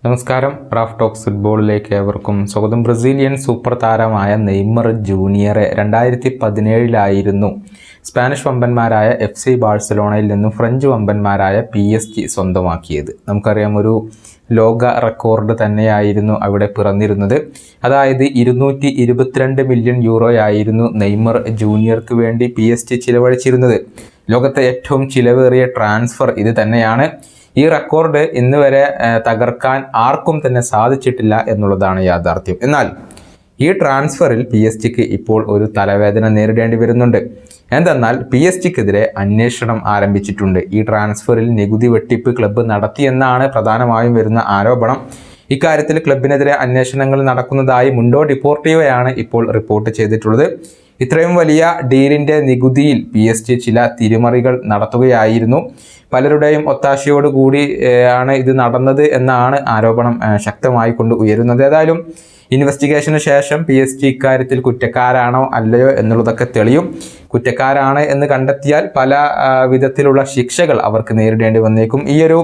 നമസ്കാരം. Raf talks ഫുട്ബോളിലേക്ക് ഏവർക്കും സ്വാഗതം. ബ്രസീലിയൻ സൂപ്പർ താരമായ നെയ്മർ ജൂനിയറെ 2017 സ്പാനിഷ് വമ്പന്മാരായ FC ബാഴ്സലോണയിൽ നിന്നും ഫ്രഞ്ച് വമ്പന്മാരായ PSG സ്വന്തമാക്കിയത്. നമുക്കറിയാം, ഒരു ലോക റെക്കോർഡ് തന്നെയായിരുന്നു അവിടെ പിറന്നിരുന്നത്. അതായത് 222 മില്യൺ യൂറോയായിരുന്നു നെയ്മർ ജൂനിയർക്ക് വേണ്ടി PSG ചിലവഴിച്ചിരുന്നത്. ലോകത്തെ ഏറ്റവും ചിലവേറിയ ട്രാൻസ്ഫർ ഇത് തന്നെയാണ്. ഈ റെക്കോർഡ് ഇന്ന് വരെ തകർക്കാൻ ആർക്കും തന്നെ സാധിച്ചിട്ടില്ല എന്നുള്ളതാണ് യാഥാർത്ഥ്യം. എന്നാൽ ഈ ട്രാൻസ്ഫറിൽ PSG ഇപ്പോൾ ഒരു തലവേദന നേരിടേണ്ടി വരുന്നുണ്ട്. എന്തെന്നാൽ PSG അന്വേഷണം ആരംഭിച്ചിട്ടുണ്ട്. ഈ ട്രാൻസ്ഫറിൽ നികുതി വെട്ടിപ്പ് ക്ലബ്ബ് നടത്തിയെന്നാണ് പ്രധാനമായും വരുന്ന ആരോപണം. ഇക്കാര്യത്തിൽ ക്ലബിനെതിരെ അന്വേഷണങ്ങൾ നടക്കുന്നതായി മുണ്ടോ ഡിപ്പോർട്ടീവോയാണ് ഇപ്പോൾ റിപ്പോർട്ട് ചെയ്തിട്ടുള്ളത്. ഇത്രയും വലിയ ഡീലിൻ്റെ നികുതിയിൽ PSG ചില തിരിമറികൾ നടത്തുകയായിരുന്നു. പലരുടെയും ഒത്താശയോടുകൂടി ആണ് ഇത് നടന്നത് എന്നാണ് ആരോപണം ശക്തമായി കൊണ്ട് ഉയരുന്നത്. ഏതായാലും ഇൻവെസ്റ്റിഗേഷന് ശേഷം PSG ഇക്കാര്യത്തിൽ കുറ്റക്കാരാണോ അല്ലയോ എന്നുള്ളതൊക്കെ തെളിയും. കുറ്റക്കാരാണ് എന്ന് കണ്ടെത്തിയാൽ പല വിധത്തിലുള്ള ശിക്ഷകൾ അവർക്ക് നേരിടേണ്ടി വന്നേക്കും. ഈ ഒരു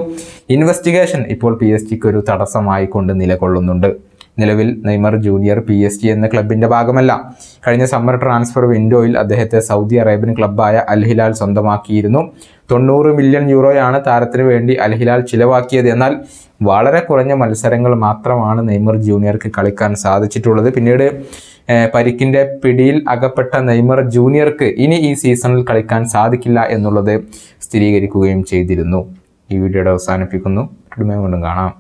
ഇൻവെസ്റ്റിഗേഷൻ ഇപ്പോൾ PSG ഒരു തടസ്സമായി കൊണ്ട് നിലകൊള്ളുന്നുണ്ട്. നിലവിൽ നെയ്മർ ജൂനിയർ PSG എന്ന ക്ലബിൻ്റെ ഭാഗമല്ല. കഴിഞ്ഞ സമ്മർ ട്രാൻസ്ഫർ വിൻഡോയിൽ അദ്ദേഹത്തെ സൗദി അറേബ്യൻ ക്ലബ്ബായ അൽ ഹിലാൽ സ്വന്തമാക്കിയിരുന്നു. 90 മില്യൺ യൂറോയാണ് താരത്തിന് വേണ്ടി അൽ ഹിലാൽ ചിലവാക്കിയത്. എന്നാൽ വളരെ കുറഞ്ഞ മത്സരങ്ങൾ മാത്രമാണ് നെയ്മർ ജൂനിയർക്ക് കളിക്കാൻ സാധിച്ചിട്ടുള്ളത്. പിന്നീട് പരിക്കിൻ്റെ പിടിയിൽ അകപ്പെട്ട നെയ്മർ ജൂനിയർക്ക് ഇനി ഈ സീസണിൽ കളിക്കാൻ സാധിക്കില്ല എന്നുള്ളത് സ്ഥിരീകരിക്കുകയും ചെയ്തിരുന്നു. ഈ വീഡിയോയുടെ അവസാനിപ്പിക്കുന്നു. വീണ്ടും കാണാം.